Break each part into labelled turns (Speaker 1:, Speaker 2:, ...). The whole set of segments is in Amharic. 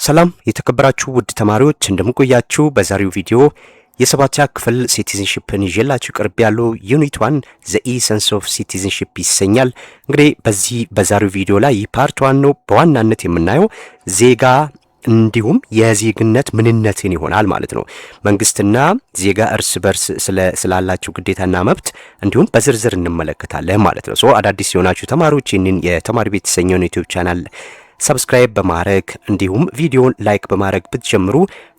Speaker 1: ሰላም የተከበራችሁ ውድ ተማሪዎች እንደምቆያችሁ። በዛሬው ቪዲዮ የሰባተኛ ክፍል ሲቲዝንሺፕን ይዤላችሁ ቀርብ ያለው ዩኒት 1 ዘ ኢሰንስ ኦፍ ሲቲዝንሺፕ ይሰኛል። እንግዲህ በዛሬው ቪዲዮ ላይ ፓርት 1 ነው። በዋናነት የምናየው ዜጋ እንዲሁም የዜግነት ምንነትን ይሆናል ማለት ነው። መንግስትና ዜጋ እርስ በርስ ስላላቸው ግዴታና መብት እንዲሁም በዝርዝር እንመለከታለን ማለት ነው። አዳዲስ የሆናችሁ ተማሪዎች ይህንን የተማሪ ቤት የተሰኘውን ዩቲዩብ ቻናል ሰብስክራይብ በማድረግ እንዲሁም ቪዲዮን ላይክ በማድረግ ብትጀምሩ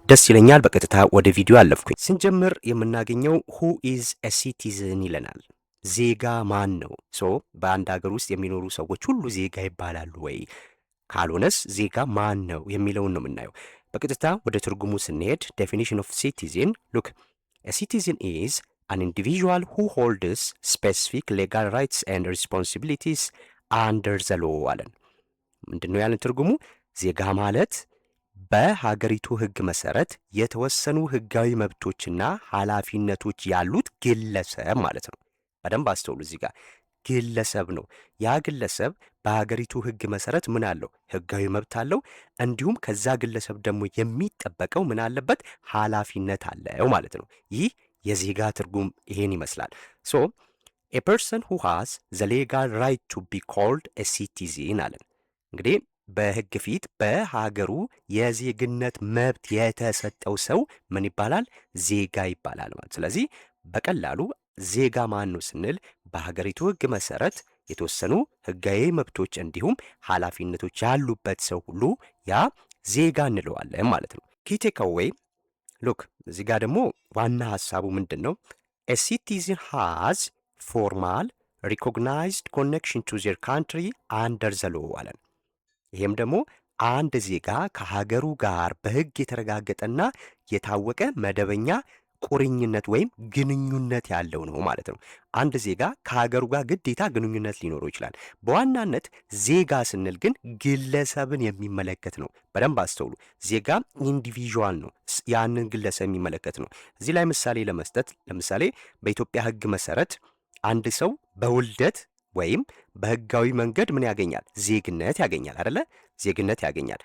Speaker 1: ደስ ይለኛል። በቀጥታ ወደ ቪዲዮ አለፍኩኝ። ስንጀምር የምናገኘው who is a citizen ይለናል። ዜጋ ማን ነው? በአንድ ሀገር ውስጥ የሚኖሩ ሰዎች ሁሉ ዜጋ ይባላሉ ወይ? ካልሆነስ ዜጋ ማን ነው የሚለውን ነው የምናየው። በቀጥታ ወደ ትርጉሙ ስንሄድ definition of citizen look a citizen is an individual who holds specific legal rights and responsibilities under the law አለን። ምንድነው ያለን ትርጉሙ? ዜጋ ማለት በሀገሪቱ ሕግ መሰረት የተወሰኑ ሕጋዊ መብቶችና ኃላፊነቶች ያሉት ግለሰብ ማለት ነው። በደንብ አስተውሉ። እዚህ ጋር ግለሰብ ነው። ያ ግለሰብ በሀገሪቱ ሕግ መሰረት ምን አለው? ሕጋዊ መብት አለው። እንዲሁም ከዛ ግለሰብ ደግሞ የሚጠበቀው ምን አለበት? ኃላፊነት አለው ማለት ነው። ይህ የዜጋ ትርጉም ይሄን ይመስላል። a person who has the legal right to be called a citizen አለን። እንግዲህ በህግ ፊት በሀገሩ የዜግነት መብት የተሰጠው ሰው ምን ይባላል? ዜጋ ይባላል ማለት። ስለዚህ በቀላሉ ዜጋ ማን ነው ስንል በሀገሪቱ ህግ መሰረት የተወሰኑ ህጋዊ መብቶች እንዲሁም ኃላፊነቶች ያሉበት ሰው ሁሉ ያ ዜጋ እንለዋለን ማለት ነው። ኪ ቴክ አዌይ ሉክ እዚህ ጋር ደግሞ ዋና ሀሳቡ ምንድን ነው? a citizen has formal recognized connection to their country under the law አለን። ይሄም ደግሞ አንድ ዜጋ ከሀገሩ ጋር በህግ የተረጋገጠና የታወቀ መደበኛ ቁርኝነት ወይም ግንኙነት ያለው ነው ማለት ነው። አንድ ዜጋ ከሀገሩ ጋር ግዴታ ግንኙነት ሊኖረው ይችላል። በዋናነት ዜጋ ስንል ግን ግለሰብን የሚመለከት ነው። በደንብ አስተውሉ። ዜጋ ኢንዲቪዥዋል ነው፣ ያንን ግለሰብ የሚመለከት ነው። እዚህ ላይ ምሳሌ ለመስጠት ለምሳሌ በኢትዮጵያ ህግ መሰረት አንድ ሰው በውልደት ወይም በህጋዊ መንገድ ምን ያገኛል? ዜግነት ያገኛል አይደለ? ዜግነት ያገኛል።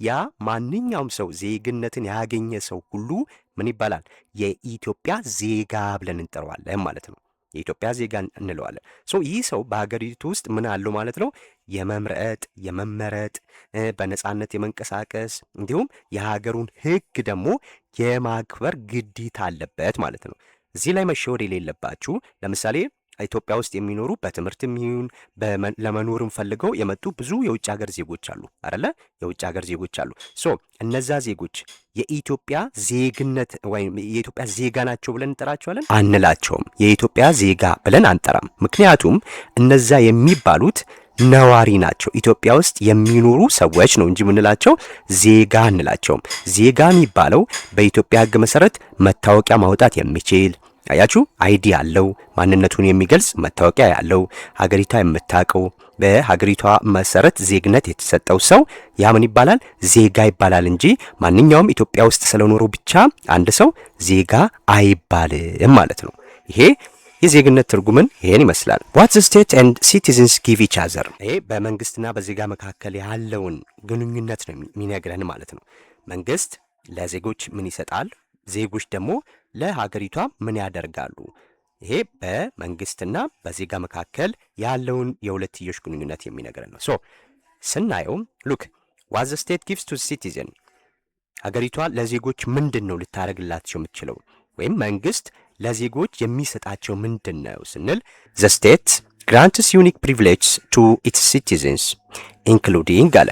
Speaker 1: ያ ማንኛውም ሰው ዜግነትን ያገኘ ሰው ሁሉ ምን ይባላል? የኢትዮጵያ ዜጋ ብለን እንጠራዋለን ማለት ነው። የኢትዮጵያ ዜጋ እንለዋለን። ይህ ሰው በሀገሪቱ ውስጥ ምን አለው ማለት ነው? የመምረጥ የመመረጥ፣ በነጻነት የመንቀሳቀስ እንዲሁም የሀገሩን ህግ ደግሞ የማክበር ግዴታ አለበት ማለት ነው። እዚህ ላይ መሸወድ የሌለባችሁ ለምሳሌ ኢትዮጵያ ውስጥ የሚኖሩ በትምህርትም ይሁን ለመኖርም ፈልገው የመጡ ብዙ የውጭ ሀገር ዜጎች አሉ አይደለ? የውጭ ሀገር ዜጎች አሉ። እነዛ ዜጎች የኢትዮጵያ ዜግነት ወይም የኢትዮጵያ ዜጋ ናቸው ብለን እንጠራቸዋለን? አንላቸውም። የኢትዮጵያ ዜጋ ብለን አንጠራም። ምክንያቱም እነዛ የሚባሉት ነዋሪ ናቸው። ኢትዮጵያ ውስጥ የሚኖሩ ሰዎች ነው እንጂ ምንላቸው ዜጋ አንላቸውም። ዜጋ የሚባለው በኢትዮጵያ ሕግ መሰረት መታወቂያ ማውጣት የሚችል አያችሁ፣ አይዲ ያለው ማንነቱን የሚገልጽ መታወቂያ ያለው ሀገሪቷ የምታውቀው በሀገሪቷ መሰረት ዜግነት የተሰጠው ሰው ያ ምን ይባላል? ዜጋ ይባላል እንጂ ማንኛውም ኢትዮጵያ ውስጥ ስለኖሩ ብቻ አንድ ሰው ዜጋ አይባልም ማለት ነው። ይሄ የዜግነት ትርጉምን ይሄን ይመስላል። what the state and citizens give each other ይሄ በመንግስትና በዜጋ መካከል ያለውን ግንኙነት ነው የሚነግረን ማለት ነው። መንግስት ለዜጎች ምን ይሰጣል? ዜጎች ደግሞ ለሀገሪቷ ምን ያደርጋሉ? ይሄ በመንግስትና በዜጋ መካከል ያለውን የሁለትዮሽ ግንኙነት የሚነግረን ነው። ስናየው ሉክ what the state gives to citizen ሀገሪቷ ለዜጎች ምንድን ነው ልታደርግላቸው የምትችለው? ወይም መንግስት ለዜጎች የሚሰጣቸው ምንድን ነው ስንል the state grants unique privileges to its citizens including አለ።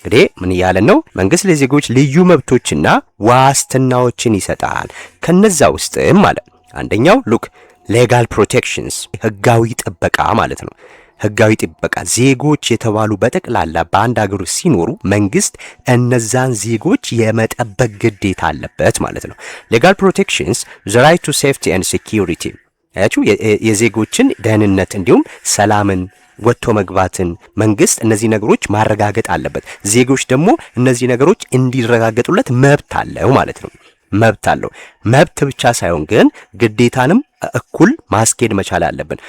Speaker 1: እንግዲህ ምን እያለን ነው? መንግስት ለዜጎች ልዩ መብቶችና ዋስትናዎችን ይሰጣል። ከነዛ ውስጥም አለ አንደኛው ሉክ ሌጋል ፕሮቴክሽንስ ህጋዊ ጥበቃ ማለት ነው። ህጋዊ ጥበቃ ዜጎች የተባሉ በጠቅላላ በአንድ ሀገር ውስጥ ሲኖሩ መንግስት እነዛን ዜጎች የመጠበቅ ግዴታ አለበት ማለት ነው። ሌጋል ፕሮቴክሽንስ the right to safety and security አያችሁ፣ የዜጎችን ደህንነት እንዲሁም ሰላምን ወጥቶ መግባትን መንግስት እነዚህ ነገሮች ማረጋገጥ አለበት። ዜጎች ደግሞ እነዚህ ነገሮች እንዲረጋገጡለት መብት አለው ማለት ነው። መብት አለው። መብት ብቻ ሳይሆን ግን ግዴታንም እኩል ማስኬድ መቻል አለብን።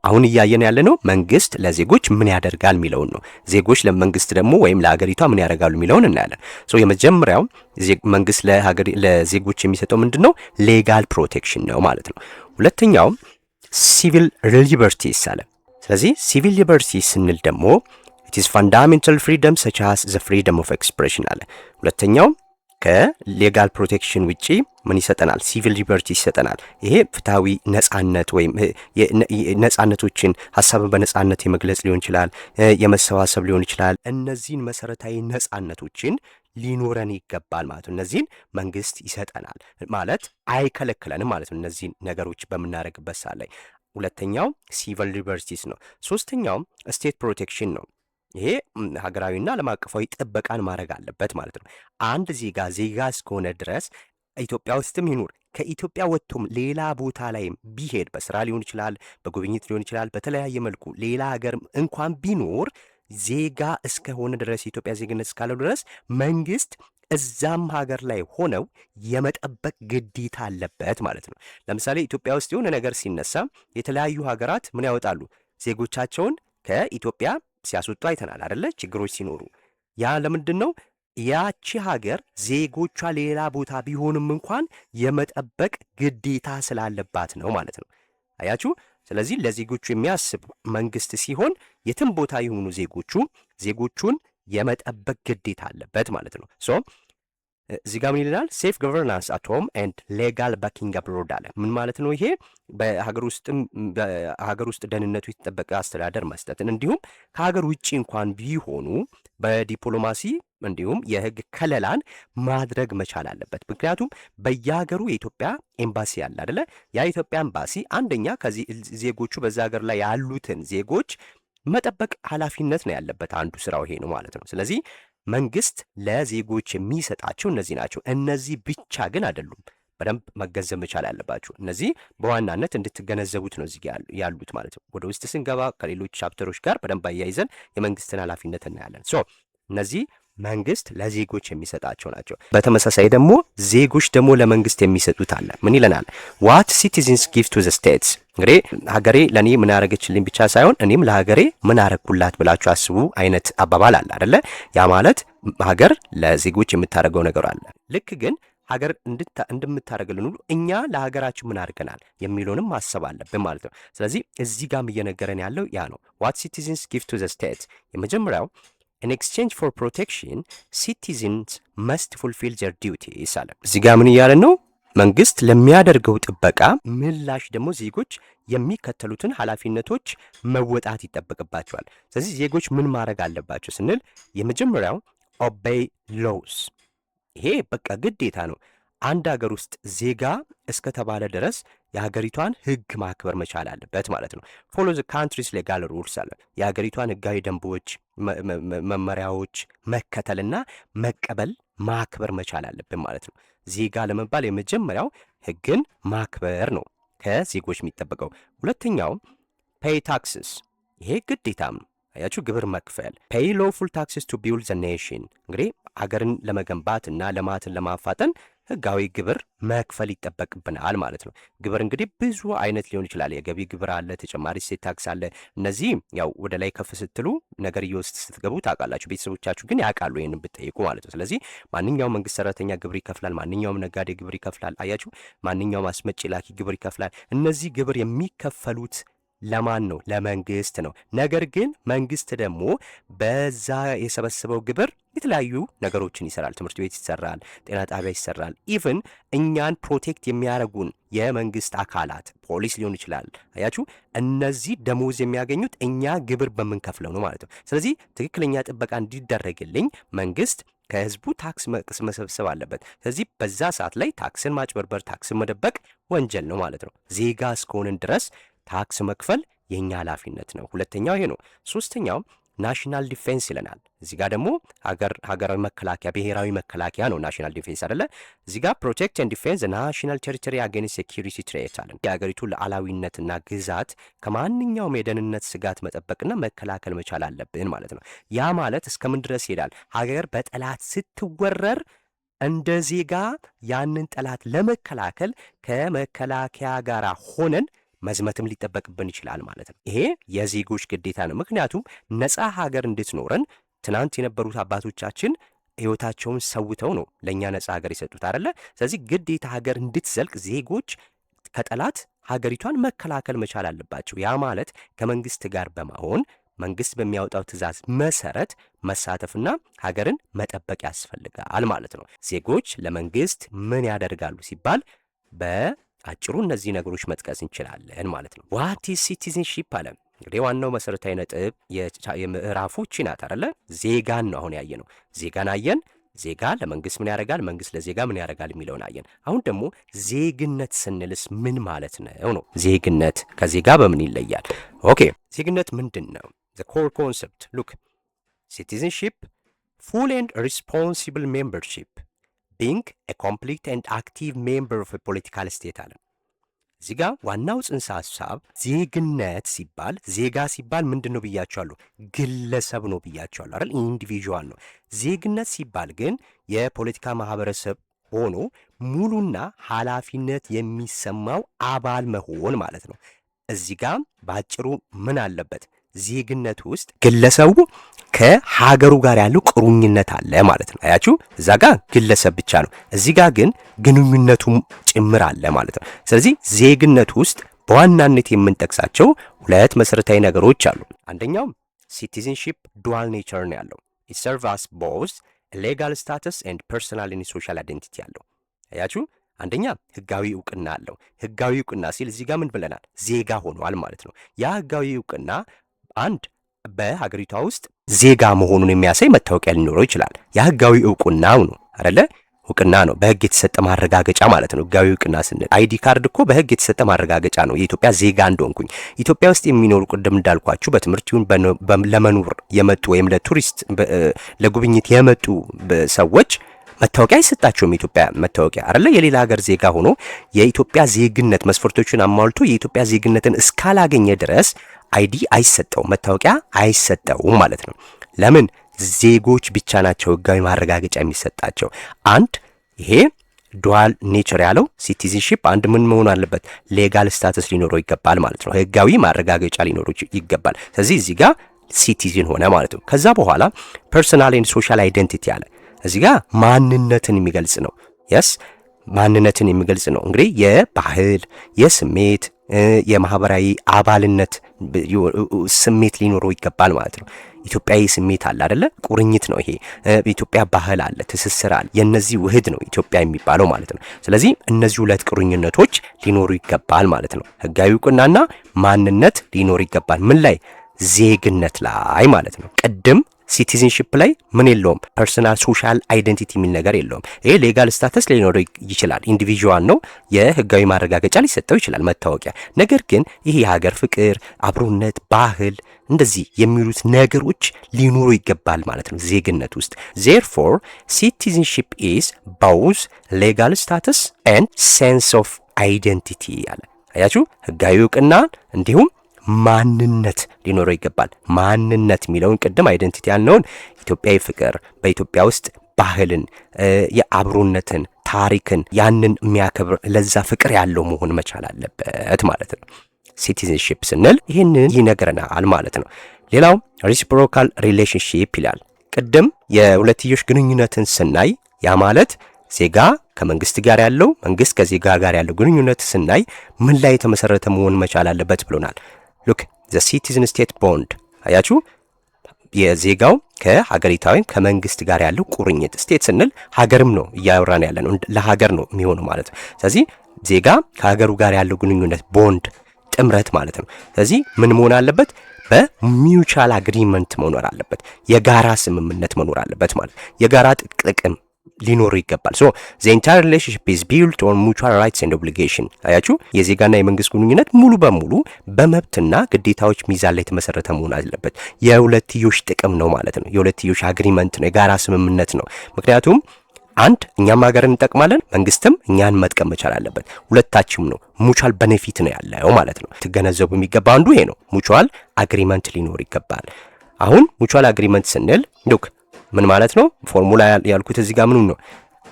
Speaker 1: አሁን እያየን ያለነው መንግስት ለዜጎች ምን ያደርጋል የሚለውን ነው። ዜጎች ለመንግስት ደግሞ ወይም ለሀገሪቷ ምን ያደርጋሉ የሚለውን እናያለን። የመጀመሪያው መንግስት ለዜጎች የሚሰጠው ምንድን ነው? ሌጋል ፕሮቴክሽን ነው ማለት ነው። ሁለተኛው ሲቪል ሊበርቲስ አለ። ስለዚህ ሲቪል ሊበርቲ ስንል ደግሞ ኢት ኢዝ ፋንዳሜንታል ፍሪደም ሰች አስ ዘ ፍሪደም ኦፍ ኤክስፕሬሽን አለ። ሁለተኛው ከሌጋል ፕሮቴክሽን ውጪ ምን ይሰጠናል? ሲቪል ሊበርቲ ይሰጠናል። ይሄ ፍትሃዊ ነጻነት ወይም ነጻነቶችን ሀሳብን በነጻነት የመግለጽ ሊሆን ይችላል፣ የመሰባሰብ ሊሆን ይችላል። እነዚህን መሰረታዊ ነጻነቶችን ሊኖረን ይገባል ማለት ነው። እነዚህን መንግስት ይሰጠናል ማለት አይከለክለንም ማለት ነው። እነዚህን ነገሮች በምናደርግበት ሰዓት ላይ ሁለተኛው ሲቪል ሊበርቲስ ነው። ሶስተኛው ስቴት ፕሮቴክሽን ነው። ይሄ ሀገራዊና ዓለም አቀፋዊ ጥበቃን ማድረግ አለበት ማለት ነው። አንድ ዜጋ እስከሆነ ድረስ ኢትዮጵያ ውስጥም ይኑር ከኢትዮጵያ ወጥቶም ሌላ ቦታ ላይም ቢሄድ በስራ ሊሆን ይችላል፣ በጉብኝት ሊሆን ይችላል፣ በተለያየ መልኩ ሌላ ሀገር እንኳን ቢኖር ዜጋ እስከሆነ ድረስ የኢትዮጵያ ዜግነት እስካለው ድረስ መንግስት እዛም ሀገር ላይ ሆነው የመጠበቅ ግዴታ አለበት ማለት ነው። ለምሳሌ ኢትዮጵያ ውስጥ የሆነ ነገር ሲነሳ የተለያዩ ሀገራት ምን ያወጣሉ? ዜጎቻቸውን ከኢትዮጵያ ሲያስወጡ አይተናል አይደለ? ችግሮች ሲኖሩ ያ ለምንድን ነው? ያቺ ሀገር ዜጎቿ ሌላ ቦታ ቢሆንም እንኳን የመጠበቅ ግዴታ ስላለባት ነው ማለት ነው። አያችሁ? ስለዚህ ለዜጎቹ የሚያስብ መንግስት ሲሆን የትም ቦታ የሆኑ ዜጎቹን የመጠበቅ ግዴታ አለበት ማለት ነው። እዚህ ጋር ምን ይላል? ሴፍ ገቨርናንስ አት ሆም ኤንድ ሌጋል ባኪንግ አብሮድ አለ። ምን ማለት ነው ይሄ? በሀገር ውስጥ ደህንነቱ የተጠበቀ አስተዳደር መስጠትን እንዲሁም ከሀገር ውጭ እንኳን ቢሆኑ በዲፕሎማሲ እንዲሁም የህግ ከለላን ማድረግ መቻል አለበት። ምክንያቱም በየሀገሩ የኢትዮጵያ ኤምባሲ አለ አይደለ? ያ የኢትዮጵያ ኤምባሲ አንደኛ ከዚህ ዜጎቹ በዛ ሀገር ላይ ያሉትን ዜጎች መጠበቅ ኃላፊነት ነው ያለበት። አንዱ ስራው ይሄ ነው ማለት ነው። ስለዚህ መንግስት ለዜጎች የሚሰጣቸው እነዚህ ናቸው። እነዚህ ብቻ ግን አይደሉም። በደንብ መገንዘብ መቻል ያለባችሁ እነዚህ በዋናነት እንድትገነዘቡት ነው እዚህ ያሉት ማለት ነው። ወደ ውስጥ ስንገባ ከሌሎች ቻፕተሮች ጋር በደንብ አያይዘን የመንግስትን ኃላፊነት እናያለን። እነዚህ መንግስት ለዜጎች የሚሰጣቸው ናቸው። በተመሳሳይ ደግሞ ዜጎች ደግሞ ለመንግስት የሚሰጡት አለ። ምን ይለናል? ዋት ሲቲዝንስ ጊቭ ቱ ዘ ስቴትስ። እንግዲህ ሀገሬ ለእኔ ምን ያደረገችልኝ ብቻ ሳይሆን እኔም ለሀገሬ ምን አረግኩላት ብላችሁ አስቡ አይነት አባባል አለ አይደለ? ያ ማለት ሀገር ለዜጎች የምታደርገው ነገር አለ። ልክ ግን ሀገር እንደምታደርግልን ሁሉ እኛ ለሀገራችን ምን አድርገናል የሚለውንም ማሰብ አለብን ማለት ነው። ስለዚህ እዚህ ጋርም እየነገረን ያለው ያ ነው። ዋት ሲቲዝንስ ጊቭ ቱ ዘ ስቴትስ የመጀመሪያው in exchange for protection citizens must fulfill their duties አለ። እዚህ ጋር ምን እያለን ነው? መንግስት ለሚያደርገው ጥበቃ ምላሽ ደግሞ ዜጎች የሚከተሉትን ኃላፊነቶች መወጣት ይጠበቅባቸዋል። ስለዚህ ዜጎች ምን ማድረግ አለባቸው ስንል የመጀመሪያው obey laws፣ ይሄ በቃ ግዴታ ነው። አንድ ሀገር ውስጥ ዜጋ እስከተባለ ድረስ የሀገሪቷን ህግ ማክበር መቻል አለበት ማለት ነው። ፎሎ ዘ ካንትሪስ ሌጋል ሩልስ አለ። የሀገሪቷን ህጋዊ ደንቦች፣ መመሪያዎች መከተልና መቀበል ማክበር መቻል አለብን ማለት ነው። ዜጋ ለመባል የመጀመሪያው ህግን ማክበር ነው ከዜጎች የሚጠበቀው። ሁለተኛው ፔይ ታክስስ፣ ይሄ ግዴታም ነው። አያችሁ፣ ግብር መክፈል። ፔይ ሎፉል ታክስስ ቱ ቢውልድ ዘ ኔሽን፣ እንግዲህ ሀገርን ለመገንባት እና ልማትን ለማፋጠን ህጋዊ ግብር መክፈል ይጠበቅብናል ማለት ነው። ግብር እንግዲህ ብዙ አይነት ሊሆን ይችላል። የገቢ ግብር አለ፣ ተጨማሪ እሴት ታክስ አለ። እነዚህ ያው ወደ ላይ ከፍ ስትሉ ነገር እየወስድ ስትገቡ ታውቃላችሁ። ቤተሰቦቻችሁ ግን ያውቃሉ ይህንን ብትጠይቁ ማለት ነው። ስለዚህ ማንኛውም መንግስት ሰራተኛ ግብር ይከፍላል። ማንኛውም ነጋዴ ግብር ይከፍላል። አያችሁ፣ ማንኛውም አስመጪ ላኪ ግብር ይከፍላል። እነዚህ ግብር የሚከፈሉት ለማን ነው? ለመንግስት ነው። ነገር ግን መንግስት ደግሞ በዛ የሰበሰበው ግብር የተለያዩ ነገሮችን ይሰራል። ትምህርት ቤት ይሰራል፣ ጤና ጣቢያ ይሰራል። ኢቭን እኛን ፕሮቴክት የሚያደርጉን የመንግስት አካላት ፖሊስ ሊሆን ይችላል። አያችሁ፣ እነዚህ ደሞዝ የሚያገኙት እኛ ግብር በምንከፍለው ነው ማለት ነው። ስለዚህ ትክክለኛ ጥበቃ እንዲደረግልኝ መንግስት ከህዝቡ ታክስ መሰብሰብ አለበት። ስለዚህ በዛ ሰዓት ላይ ታክስን ማጭበርበር፣ ታክስን መደበቅ ወንጀል ነው ማለት ነው። ዜጋ እስከሆንን ድረስ ታክስ መክፈል የኛ ኃላፊነት ነው። ሁለተኛው ይሄ ነው። ሶስተኛው ናሽናል ዲፌንስ ይለናል። እዚህ ጋር ደግሞ ሀገራዊ መከላከያ፣ ብሔራዊ መከላከያ ነው ናሽናል ዲፌንስ አይደለ? እዚህ ጋር ፕሮቴክት ኤንድ ዲፌንስ ናሽናል ቴሪቶሪ አጌንስት ሴኪሪቲ ትሬት አለን። የሀገሪቱ ሉዓላዊነትና ግዛት ከማንኛውም የደህንነት ስጋት መጠበቅና መከላከል መቻል አለብን ማለት ነው። ያ ማለት እስከምን ድረስ ይሄዳል? ሀገር በጠላት ስትወረር እንደ ዜጋ ያንን ጠላት ለመከላከል ከመከላከያ ጋር ሆነን መዝመትም ሊጠበቅብን ይችላል ማለት ነው። ይሄ የዜጎች ግዴታ ነው። ምክንያቱም ነፃ ሀገር እንድትኖረን ትናንት የነበሩት አባቶቻችን ሕይወታቸውን ሰውተው ነው ለእኛ ነፃ ሀገር የሰጡት አይደለ? ስለዚህ ግዴታ ሀገር እንድትዘልቅ ዜጎች ከጠላት ሀገሪቷን መከላከል መቻል አለባቸው። ያ ማለት ከመንግስት ጋር በመሆን መንግስት በሚያወጣው ትዕዛዝ መሰረት መሳተፍና ሀገርን መጠበቅ ያስፈልጋል ማለት ነው። ዜጎች ለመንግስት ምን ያደርጋሉ ሲባል በአጭሩ እነዚህ ነገሮች መጥቀስ እንችላለን ማለት ነው። ዋት ኢዝ ሲቲዝንሺፕ አለ። እንግዲህ ዋናው መሰረታዊ ነጥብ የምዕራፎች ናት አይደለ? ዜጋን ነው አሁን ያየ ነው። ዜጋን አየን። ዜጋ ለመንግስት ምን ያደርጋል፣ መንግስት ለዜጋ ምን ያደርጋል የሚለውን አየን። አሁን ደግሞ ዜግነት ስንልስ ምን ማለት ነው? ዜግነት ከዜጋ በምን ይለያል? ኦኬ ዜግነት ምንድን ነው? the core concept look citizenship full and responsible membership being a complete and active member of a political state አለ። እዚህ ጋር ዋናው ጽንሰ ሐሳብ ዜግነት ሲባል ዜጋ ሲባል ምንድን ነው ብያቸዋለሁ? ግለሰብ ነው ብያቸዋለሁ አይደል? ኢንዲቪዥዋል ነው። ዜግነት ሲባል ግን የፖለቲካ ማህበረሰብ ሆኖ ሙሉና ኃላፊነት የሚሰማው አባል መሆን ማለት ነው። እዚህ ጋር በአጭሩ ምን አለበት? ዜግነት ውስጥ ግለሰቡ ከሀገሩ ጋር ያለው ቁርኝነት አለ ማለት ነው። አያችሁ፣ እዛ ጋር ግለሰብ ብቻ ነው፣ እዚህ ጋር ግን ግንኙነቱም ጭምር አለ ማለት ነው። ስለዚህ ዜግነት ውስጥ በዋናነት የምንጠቅሳቸው ሁለት መሰረታዊ ነገሮች አሉ። አንደኛው ሲቲዝንሺፕ ዱዋል ኔቸር ነው ያለው። it serves as both legal status and personal and social identity ያለው። አያችሁ፣ አንደኛ ህጋዊ እውቅና አለው። ህጋዊ እውቅና ሲል እዚህ ጋር ምን ብለናል? ዜጋ ሆኗል ማለት ነው። ያ ህጋዊ እውቅና አንድ በሀገሪቷ ውስጥ ዜጋ መሆኑን የሚያሳይ መታወቂያ ሊኖረው ይችላል። ያ ህጋዊ እውቅናው ነው አይደለ? እውቅና ነው፣ በህግ የተሰጠ ማረጋገጫ ማለት ነው። ህጋዊ እውቅና ስንል አይዲ ካርድ እኮ በህግ የተሰጠ ማረጋገጫ ነው፣ የኢትዮጵያ ዜጋ እንደሆንኩኝ። ኢትዮጵያ ውስጥ የሚኖሩ ቅድም እንዳልኳችሁ በትምህርት ይሁን ለመኖር የመጡ ወይም ለቱሪስት ለጉብኝት የመጡ ሰዎች መታወቂያ አይሰጣቸውም። የኢትዮጵያ መታወቂያ አይደለ? የሌላ ሀገር ዜጋ ሆኖ የኢትዮጵያ ዜግነት መስፈርቶችን አሟልቶ የኢትዮጵያ ዜግነትን እስካላገኘ ድረስ አይዲ አይሰጠውም፣ መታወቂያ አይሰጠውም ማለት ነው። ለምን? ዜጎች ብቻ ናቸው ህጋዊ ማረጋገጫ የሚሰጣቸው። አንድ ይሄ ዱዋል ኔቸር ያለው ሲቲዝንሺፕ አንድ ምን መሆን አለበት? ሌጋል ስታተስ ሊኖረው ይገባል ማለት ነው። ህጋዊ ማረጋገጫ ሊኖረው ይገባል። ስለዚህ እዚህ ጋር ሲቲዝን ሆነ ማለት ነው። ከዛ በኋላ ፐርሰናል ኤንድ ሶሻል አይደንቲቲ አለ። እዚህ ጋር ማንነትን የሚገልጽ ነው። የስ ማንነትን የሚገልጽ ነው። እንግዲህ የባህል የስሜት የማህበራዊ አባልነት ስሜት ሊኖረው ይገባል ማለት ነው። ኢትዮጵያዊ ስሜት አለ አይደለ? ቁርኝት ነው ይሄ። ኢትዮጵያ ባህል አለ፣ ትስስር አለ። የነዚህ ውህድ ነው ኢትዮጵያ የሚባለው ማለት ነው። ስለዚህ እነዚህ ሁለት ቁርኝነቶች ሊኖሩ ይገባል ማለት ነው። ህጋዊ እውቅናና ማንነት ሊኖር ይገባል። ምን ላይ? ዜግነት ላይ ማለት ነው። ቅድም ሲቲዝንሺፕ ላይ ምን የለውም? ፐርሰናል ሶሻል አይደንቲቲ የሚል ነገር የለውም። ይሄ ሌጋል ስታተስ ሊኖረው ይችላል፣ ኢንዲቪዥዋል ነው፣ የህጋዊ ማረጋገጫ ሊሰጠው ይችላል መታወቂያ። ነገር ግን ይሄ የሀገር ፍቅር፣ አብሮነት፣ ባህል እንደዚህ የሚሉት ነገሮች ሊኖሩ ይገባል ማለት ነው ዜግነት ውስጥ። ዜርፎር ሲቲዝንሺፕ ኢዝ ቦዝ ሌጋል ስታተስ ኤንድ ሴንስ ኦፍ አይደንቲቲ አለ። አያችሁ፣ ህጋዊ እውቅና እንዲሁም ማንነት ሊኖረው ይገባል። ማንነት የሚለውን ቅድም አይደንቲቲ ያልነውን ኢትዮጵያዊ ፍቅር፣ በኢትዮጵያ ውስጥ ባህልን፣ የአብሮነትን፣ ታሪክን ያንን የሚያከብር ለዛ ፍቅር ያለው መሆን መቻል አለበት ማለት ነው። ሲቲዝንሺፕ ስንል ይህንን ይነግረናል ማለት ነው። ሌላው ሪሲፕሮካል ሪሌሽንሺፕ ይላል። ቅድም የሁለትዮሽ ግንኙነትን ስናይ ያ ማለት ዜጋ ከመንግስት ጋር ያለው፣ መንግስት ከዜጋ ጋር ያለው ግንኙነት ስናይ ምን ላይ የተመሰረተ መሆን መቻል አለበት ብሎናል። ሉክ ዘ ሲቲዝን ስቴት ቦንድ። አያችሁ፣ የዜጋው ከሀገሪታዊ ከመንግስት ጋር ያለው ቁርኝት። ስቴት ስንል ሀገርም ነው እያወራን ያለ ነው፣ ለሀገር ነው የሚሆነው ማለት ነው። ስለዚህ ዜጋ ከሀገሩ ጋር ያለው ግንኙነት ቦንድ፣ ጥምረት ማለት ነው። ስለዚህ ምን መሆን አለበት? በሚውቹዋል አግሪመንት መኖር አለበት፣ የጋራ ስምምነት መኖር አለበት ማለት የጋራ ጥቅም ሊኖር ይገባል። ሶ ዘ ኢንታየር ሪሌሽንሺፕ ኢዝ ቢልት ኦን ሙቹዋል ራይትስ ኤንድ ኦብሊጌሽን። አያችሁ፣ የዜጋና የመንግስት ግንኙነት ሙሉ በሙሉ በመብትና ግዴታዎች ሚዛን ላይ የተመሰረተ መሆን አለበት። የሁለትዮሽ ጥቅም ነው ማለት ነው። የሁለትዮሽ አግሪመንት ነው፣ የጋራ ስምምነት ነው። ምክንያቱም አንድ እኛም ሀገር እንጠቅማለን፣ መንግስትም እኛን መጥቀም መቻል አለበት። ሁለታችም ነው፣ ሙቹዋል ቤኔፊት ነው ያለው ማለት ነው። ትገነዘቡ የሚገባ አንዱ ይሄ ነው። ሙቹዋል አግሪመንት ሊኖር ይገባል። አሁን ሙቹዋል አግሪመንት ስንል ሉክ ምን ማለት ነው? ፎርሙላ ያልኩት እዚህ ጋር ምኑ ነው?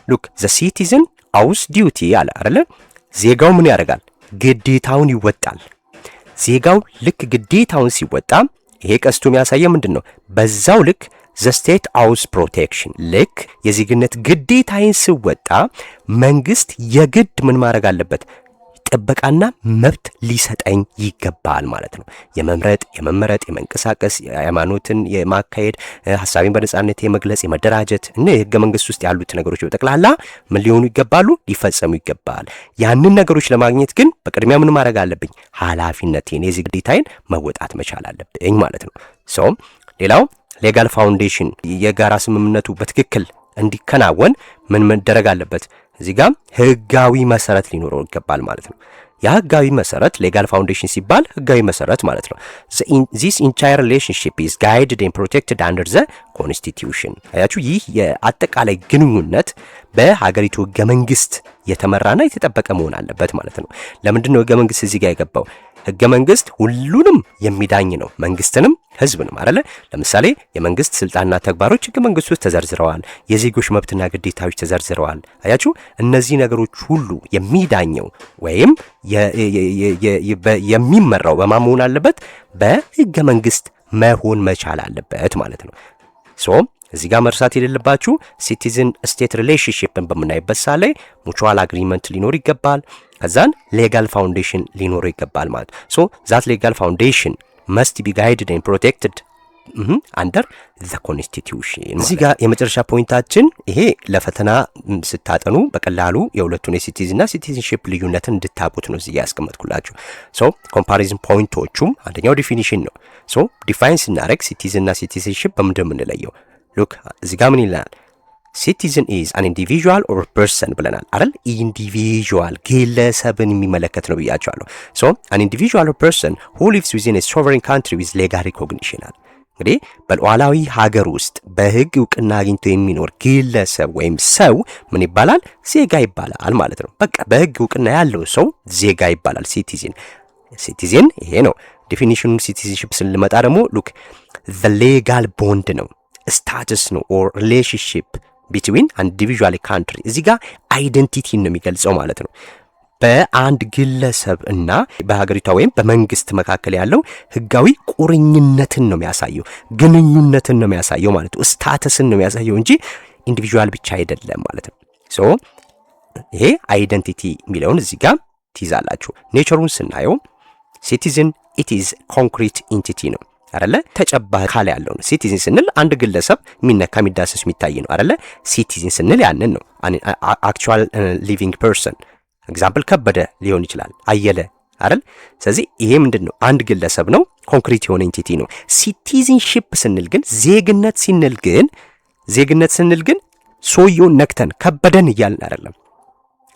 Speaker 1: ሉክ ዘ ሲቲዝን አውስ ዲዩቲ አለ አይደለ? ዜጋው ምን ያደርጋል? ግዴታውን ይወጣል። ዜጋው ልክ ግዴታውን ሲወጣ ይሄ ቀስቱ የሚያሳየው ምንድን ነው? በዛው ልክ ዘ ስቴት አውስ ፕሮቴክሽን፣ ልክ የዜግነት ግዴታዬን ስወጣ መንግስት የግድ ምን ማድረግ አለበት? ጥበቃና መብት ሊሰጠኝ ይገባል ማለት ነው። የመምረጥ፣ የመመረጥ፣ የመንቀሳቀስ፣ ሃይማኖትን የማካሄድ፣ ሀሳቤን በነጻነት የመግለጽ፣ የመደራጀት እና የህገ መንግስት ውስጥ ያሉት ነገሮች በጠቅላላ ምን ሊሆኑ ይገባሉ? ሊፈጸሙ ይገባል። ያንን ነገሮች ለማግኘት ግን በቅድሚያ ምን ማድረግ አለብኝ? ኃላፊነቴን፣ የዚህ ግዴታዬን መወጣት መቻል አለብኝ ማለት ነው። ሌላው ሌጋል ፋውንዴሽን፣ የጋራ ስምምነቱ በትክክል እንዲከናወን ምን መደረግ አለበት? እዚህ ጋር ህጋዊ መሰረት ሊኖረው ይገባል ማለት ነው። ያ ህጋዊ መሰረት ሌጋል ፋውንዴሽን ሲባል ህጋዊ መሰረት ማለት ነው። this entire relationship is guided and protected under the constitution። አያችሁ፣ ይህ የአጠቃላይ ግንኙነት በሀገሪቱ ህገ መንግስት የተመራና የተጠበቀ መሆን አለበት ማለት ነው። ለምንድን ነው ህገ መንግስት እዚህ ጋር የገባው? ህገ መንግስት ሁሉንም የሚዳኝ ነው፣ መንግስትንም ህዝብንም አይደለ? ለምሳሌ የመንግስት ስልጣንና ተግባሮች ህገ መንግስት ውስጥ ተዘርዝረዋል። የዜጎች መብትና ግዴታዎች ተዘርዝረዋል። አያችሁ፣ እነዚህ ነገሮች ሁሉ የሚዳኘው ወይም የሚመራው በማን መሆን አለበት? በህገ መንግስት መሆን መቻል አለበት ማለት ነው። እዚህ ጋር መርሳት የሌለባችሁ ሲቲዝን ስቴት ሪሌሽንሺፕን በምናይበት ሳ ላይ ሙቹዋል አግሪመንት ሊኖር ይገባል። ከዛን ሌጋል ፋውንዴሽን ሊኖር ይገባል ማለት ዛት ሌጋል ፋውንዴሽን መስት ቢ ጋይድድ ኤንድ ፕሮቴክትድ አንደር ዘ ኮንስቲቲዩሽን። እዚህ ጋር የመጨረሻ ፖይንታችን ይሄ ለፈተና ስታጠኑ በቀላሉ የሁለቱን የሲቲዝንና ሲቲዝንሺፕ ልዩነትን እንድታቁት ነው እዚህ ያስቀመጥኩላችሁ። ኮምፓሪዝን ፖይንቶቹም አንደኛው ዲፊኒሽን ነው። ዲፋይን ስናደርግ ሲቲዝንና ሲቲዝንሺፕ በምንድን የምንለየው? ሉክ እዚህ ጋር ምን ይላል? ሲቲዝን ኢዝ አን ኢንዲቪዥዋል ኦር ፐርሰን ብለናል አይደል? ኢንዲቪዥዋል ግለሰብን የሚመለከት ነው ብያቸዋለሁ። አን ኢንዲቪዥዋል ኦር ፐርሰን ሁ ሊቭስ ዊዝን ኤ ሶቨሬን ካንትሪ ዊዝ ሌጋል ሪኮግኒሽን አለ። እንግዲህ በሉዓላዊ ሀገር ውስጥ በህግ እውቅና አግኝቶ የሚኖር ግለሰብ ወይም ሰው ምን ይባላል? ዜጋ ይባላል ማለት ነው። በቃ በህግ እውቅና ያለው ሰው ዜጋ ይባላል። ሲቲዝን ይሄ ነው ዴፊኒሽኑ። ሲቲዝንሺፕ ስንመጣ ደግሞ ሉክ ዘ ሌጋል ቦንድ ነው፣ ስታተስ ነው ኦር ሪሌሽንሺፕ ቢትዊን ኢንዲቪዥዋል ካንትሪ። እዚህ ጋር አይደንቲቲን ነው የሚገልጸው ማለት ነው። በአንድ ግለሰብ እና በሀገሪቷ ወይም በመንግስት መካከል ያለው ህጋዊ ቁርኝነትን ነው የሚያሳየው፣ ግንኙነትን ነው የሚያሳየው ማለት ነው። ስታተስን ነው የሚያሳየው እንጂ ኢንዲቪዥዋል ብቻ አይደለም ማለት ነው። ይሄ አይደንቲቲ የሚለውን እዚህ ጋር ትይዛላችሁ። ኔቸሩን ስናየው ሲቲዝን ኢት ኢዝ ኮንክሪት ኢንቲቲ ነው አይደለ? ተጨባጭ አካል ያለው ነው። ሲቲዝን ስንል አንድ ግለሰብ የሚነካ የሚዳሰስ የሚታይ ነው አይደለ? ሲቲዝን ስንል ያንን ነው። አክቹዋል ሊቪንግ ፐርሰን ኤግዛምፕል ከበደ ሊሆን ይችላል፣ አየለ አይደል? ስለዚህ ይሄ ምንድን ነው? አንድ ግለሰብ ነው፣ ኮንክሪት የሆነ ኢንቲቲ ነው። ሲቲዝንሺፕ ስንል ግን ዜግነት ስንል ግን ሰውየውን ነክተን ከበደን እያልን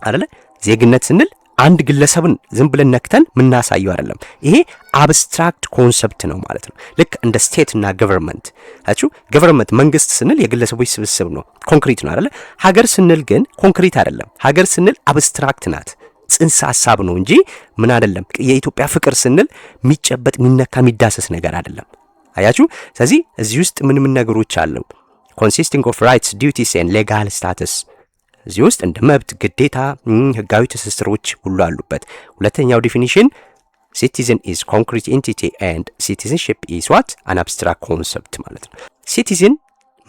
Speaker 1: አይደለ? ዜግነት ስንል አንድ ግለሰብን ዝም ብለን ነክተን ምናሳየው አይደለም። ይሄ አብስትራክት ኮንሰፕት ነው ማለት ነው። ልክ እንደ ስቴት እና ገቨርንመንት አችሁ፣ ገቨርንመንት መንግስት ስንል የግለሰቦች ስብስብ ነው፣ ኮንክሪት ነው አይደለ? ሀገር ስንል ግን ኮንክሪት አይደለም። ሀገር ስንል አብስትራክት ናት፣ ጽንሰ ሐሳብ ነው እንጂ ምን አይደለም። የኢትዮጵያ ፍቅር ስንል የሚጨበጥ የሚነካ የሚዳሰስ ነገር አይደለም። አያችሁ። ስለዚህ እዚህ ውስጥ ምን ነገሮች አሉ? ኮንሲስቲንግ ኦፍ ራይትስ ዲዩቲስ ኤንድ ሌጋል ስታተስ እዚህ ውስጥ እንደ መብት፣ ግዴታ፣ ህጋዊ ትስስሮች ሁሉ አሉበት። ሁለተኛው ዲፊኒሽን ሲቲዝን ኢዝ ኮንክሪት ኢንቲቲ ኤንድ ሲቲዝንሺፕ ኢዝ ዋት አን አብስትራክት ኮንሰፕት ማለት ነው። ሲቲዝን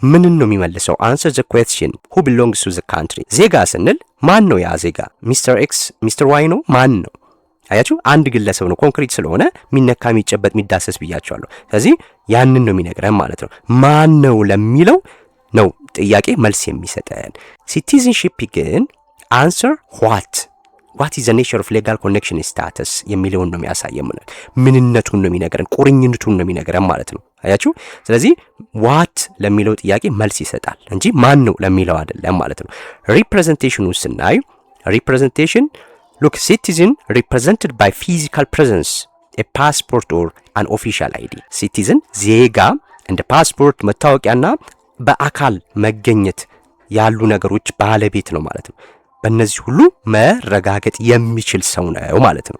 Speaker 1: ምንን ነው የሚመልሰው? አንሰር ዘ ኩዌስችን ሁ ቢሎንግስ ቱ ዘ ካንትሪ። ዜጋ ስንል ማን ነው? ያ ዜጋ ሚስተር ኤክስ ሚስተር ዋይ ነው? ማን ነው? አያችሁ፣ አንድ ግለሰብ ነው። ኮንክሪት ስለሆነ የሚነካ የሚጨበጥ የሚዳሰስ ብያቸዋለሁ። ስለዚህ ያንን ነው የሚነግረን ማለት ነው። ማን ነው ለሚለው ነው ጥያቄ መልስ የሚሰጠን። ሲቲዝንሺፕ ግን አንሰር ዋት ኢዝ ዘ ኔቸር ኦፍ ሌጋል ኮኔክሽን ስታተስ የሚለውን ነው የሚያሳየን። ምንነቱን ነው የሚነግረን፣ ቁርኝነቱን ነው የሚነግረን ማለት ነው። አያችሁ። ስለዚህ ዋት ለሚለው ጥያቄ መልስ ይሰጣል እንጂ ማን ነው ለሚለው አይደለም ማለት ነው። ሪፕሬዘንቴሽኑ ስናይ ሪፕሬዘንቴሽን ሉክ ሲቲዝን ሪፕሬዘንትድ ባይ ፊዚካል ፕሬዘንስ ኤ ፓስፖርት ኦር አን ኦፊሻል አይዲ። ሲቲዝን ዜጋ እንደ ፓስፖርት መታወቂያና በአካል መገኘት ያሉ ነገሮች ባለቤት ነው ማለት ነው። በእነዚህ ሁሉ መረጋገጥ የሚችል ሰው ነው ማለት ነው።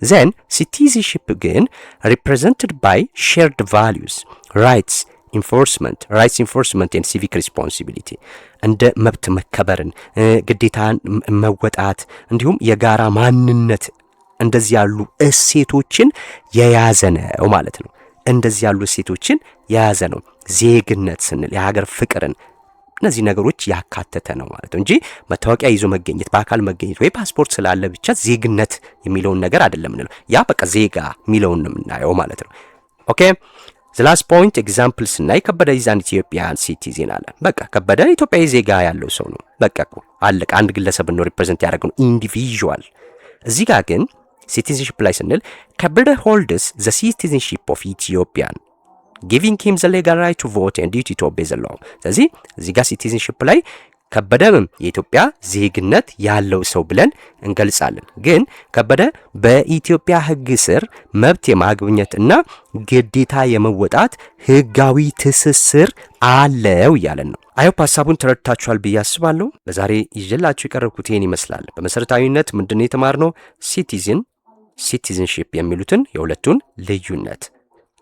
Speaker 1: ዘን ሲቲዝንሺፕ ግን ሪፕሬዘንትድ ባይ ሼርድ ቫሊዩስ ራይትስ ኢንፎርስመንት ራይትስ ኢንፎርስመንት ኤንድ ሲቪክ ሪስፖንሲቢሊቲ እንደ መብት መከበርን ግዴታን መወጣት እንዲሁም የጋራ ማንነት እንደዚህ ያሉ እሴቶችን የያዘ ነው ማለት ነው። እንደዚህ ያሉ እሴቶችን የያዘ ነው። ዜግነት ስንል የሀገር ፍቅርን እነዚህ ነገሮች ያካተተ ነው ማለት ነው እንጂ መታወቂያ ይዞ መገኘት በአካል መገኘት ወይ ፓስፖርት ስላለ ብቻ ዜግነት የሚለውን ነገር አይደለም እንለው። ያ በቃ ዜጋ የሚለውን ነው የምናየው ማለት ነው። ኦኬ the last point example ስናይ ከበደ is an Ethiopian citizen አለ። በቃ ከበደ ኢትዮጵያዊ ዜጋ ያለው ሰው ነው። በቃ እኮ አለቀ። አንድ ግለሰብ ነው ሪፕሬዘንት ያደረገው ኢንዲቪጁዋል። እዚህ ጋር ግን ሲቲዝንሺፕ ላይ ስንል ከበደ holds the citizenship of Ethiopian giving him the legal right to vote and duty to obey the law። ስለዚህ እዚህ ጋር ሲቲዝንሺፕ ላይ ከበደም የኢትዮጵያ ዜግነት ያለው ሰው ብለን እንገልጻለን። ግን ከበደ በኢትዮጵያ ሕግ ስር መብት የማግኘት እና ግዴታ የመወጣት ሕጋዊ ትስስር አለው እያለን ነው። አይሆፕ ሀሳቡን ተረድታችኋል ብዬ አስባለሁ። ለዛሬ ይዤላችሁ የቀረብኩት ይህን ይመስላል። በመሰረታዊነት ምንድነው የተማርነው? ሲቲዝንሺፕ የሚሉትን የሁለቱን ልዩነት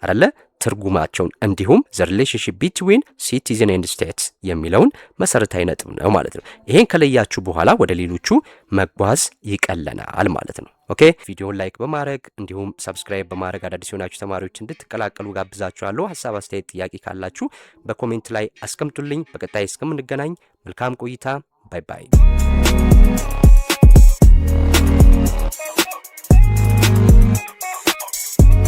Speaker 1: አይደለ ትርጉማቸውን እንዲሁም ዘ ሪሌሽንሺፕ ቢትዊን ሲቲዝን ኤንድ ስቴትስ የሚለውን መሰረታዊ ነጥብ ነው ማለት ነው። ይሄን ከለያችሁ በኋላ ወደ ሌሎቹ መጓዝ ይቀለናል ማለት ነው። ኦኬ ቪዲዮውን ላይክ በማድረግ እንዲሁም ሰብስክራይብ በማድረግ አዳዲስ የሆናችሁ ተማሪዎች እንድትቀላቀሉ ጋብዛችኋለሁ። ሐሳብ፣ አስተያየት፣ ጥያቄ ካላችሁ በኮሜንት ላይ አስቀምጡልኝ። በቀጣይ እስከምንገናኝ መልካም ቆይታ። ባይ ባይ።